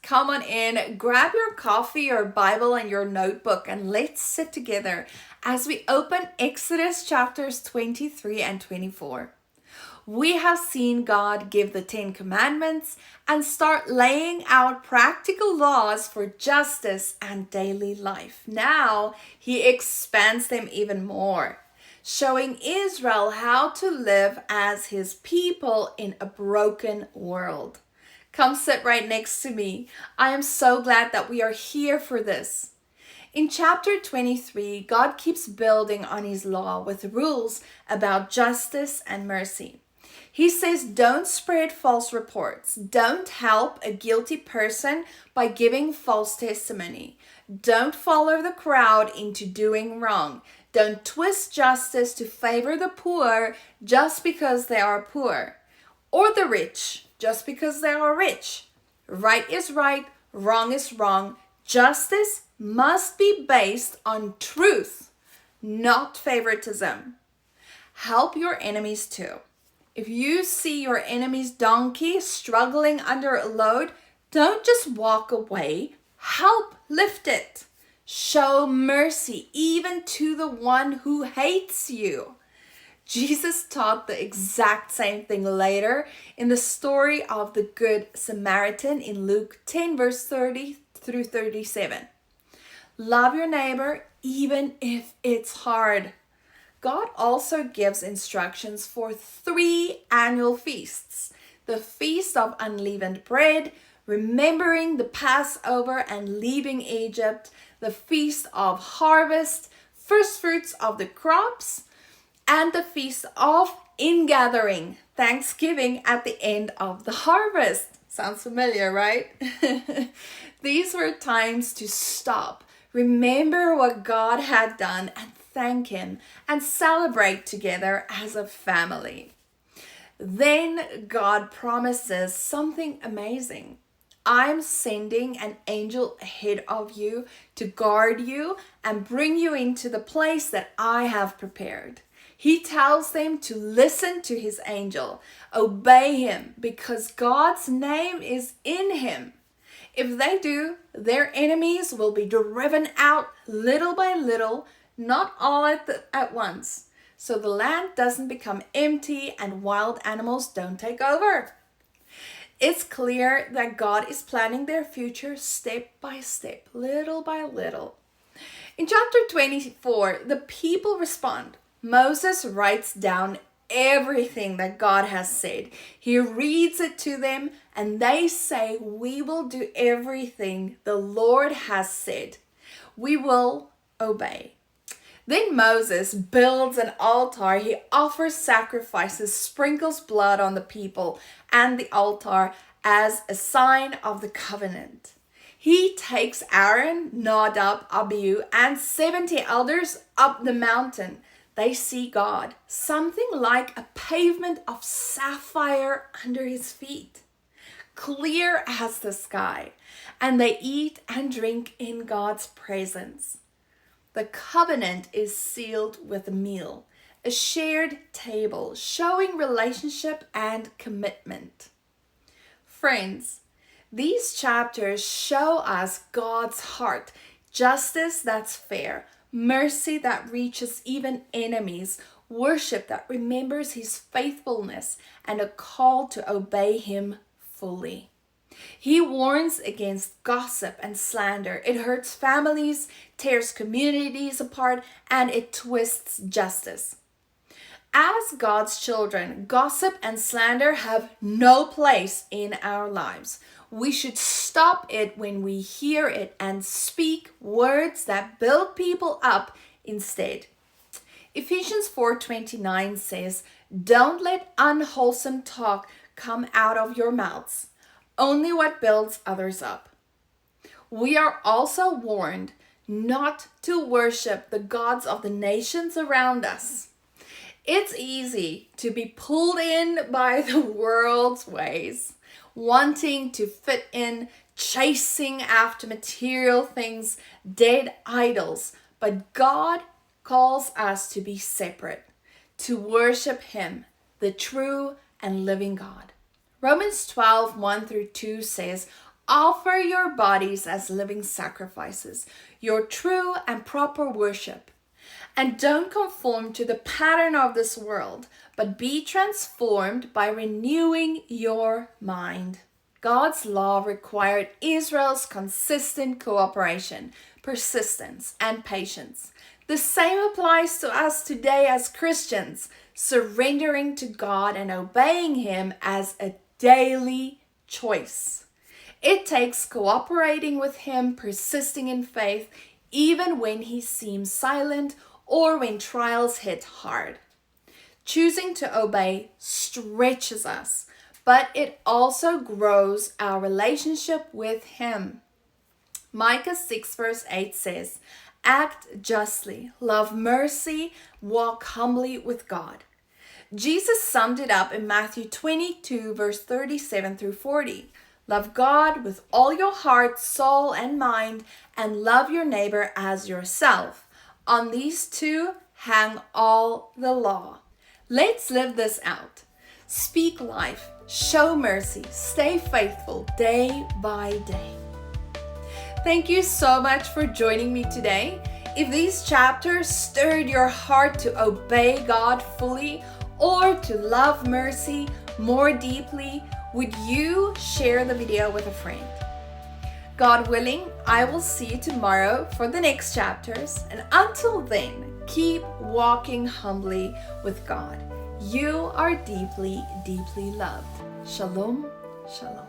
Come on in, grab your coffee, your Bible, and your notebook, and let's sit together as we open Exodus chapters 23 and 24. We have seen God give the Ten Commandments and start laying out practical laws for justice and daily life. Now, He expands them even more, showing Israel how to live as His people in a broken world. Come sit right next to me. I am so glad that we are here for this. In chapter 23, God keeps building on His law with rules about justice and mercy. He says, don't spread false reports. Don't help a guilty person by giving false testimony. Don't follow the crowd into doing wrong. Don't twist justice to favor the poor just because they are poor, or the rich just because they are rich. Right is right, wrong is wrong. Justice must be based on truth, not favoritism. Help your enemies too. If you see your enemy's donkey struggling under a load, don't just walk away. Help lift it. Show mercy even to the one who hates you. Jesus taught the exact same thing later in the story of the Good Samaritan in Luke 10 verse 30 through 37. Love your neighbor even if it's hard. God also gives instructions for 3 annual feasts. The Feast of Unleavened Bread, remembering the Passover and leaving Egypt, the Feast of Harvest, first fruits of the crops, and the Feast of Ingathering, Thanksgiving at the end of the harvest. Sounds familiar, right? These were times to stop, remember what God had done, and thank Him, and celebrate together as a family. Then God promises something amazing. I'm sending an angel ahead of you to guard you and bring you into the place that I have prepared. He tells them to listen to His angel, obey him, because God's name is in him. If they do, their enemies will be driven out little by little, not all at once, so the land doesn't become empty and wild animals don't take over. It's clear that God is planning their future step by step, little by little. In chapter 24, the people respond. Moses writes down everything that God has said. He reads it to them and they say, we will do everything the Lord has said. We will obey. Then Moses builds an altar. He offers sacrifices, sprinkles blood on the people and the altar as a sign of the covenant. He takes Aaron, Nadab, Abihu, and 70 elders up the mountain. They see God, something like a pavement of sapphire under His feet, clear as the sky, and they eat and drink in God's presence. The covenant is sealed with a meal, a shared table, showing relationship and commitment. Friends, these chapters show us God's heart, justice that's fair, mercy that reaches even enemies, worship that remembers His faithfulness, and a call to obey Him fully. He warns against gossip and slander. It hurts families, tears communities apart, and it twists justice. As God's children, gossip and slander have no place in our lives. We should stop it when we hear it and speak words that build people up instead. Ephesians 4:29 says, "Don't let unwholesome talk come out of your mouths, only what builds others up." We are also warned not to worship the gods of the nations around us. It's easy to be pulled in by the world's ways, wanting to fit in, chasing after material things, dead idols. But God calls us to be separate, to worship Him, the true and living God. Romans 12:1-2 says, Offer your bodies as living sacrifices, your true and proper worship. And don't conform to the pattern of this world, but be transformed by renewing your mind. God's law required Israel's consistent cooperation, persistence, and patience. The same applies to us today as Christians, surrendering to God and obeying Him as a daily choice. It takes cooperating with Him, persisting in faith, even when He seems silent or when trials hit hard. Choosing to obey stretches us, but it also grows our relationship with Him. Micah 6 verse 8 says, "Act justly, love mercy, walk humbly with God." Jesus summed it up in Matthew 22 verse 37 through 40. Love God with all your heart, soul, and mind, and love your neighbor as yourself. On these two hang all the law. Let's live this out. Speak life, show mercy, stay faithful day by day. Thank you so much for joining me today. If these chapters stirred your heart to obey God fully or to love mercy more deeply, would you share the video with a friend? God willing, I will see you tomorrow for the next chapters. And until then, keep walking humbly with God. You are deeply, deeply loved. Shalom, shalom.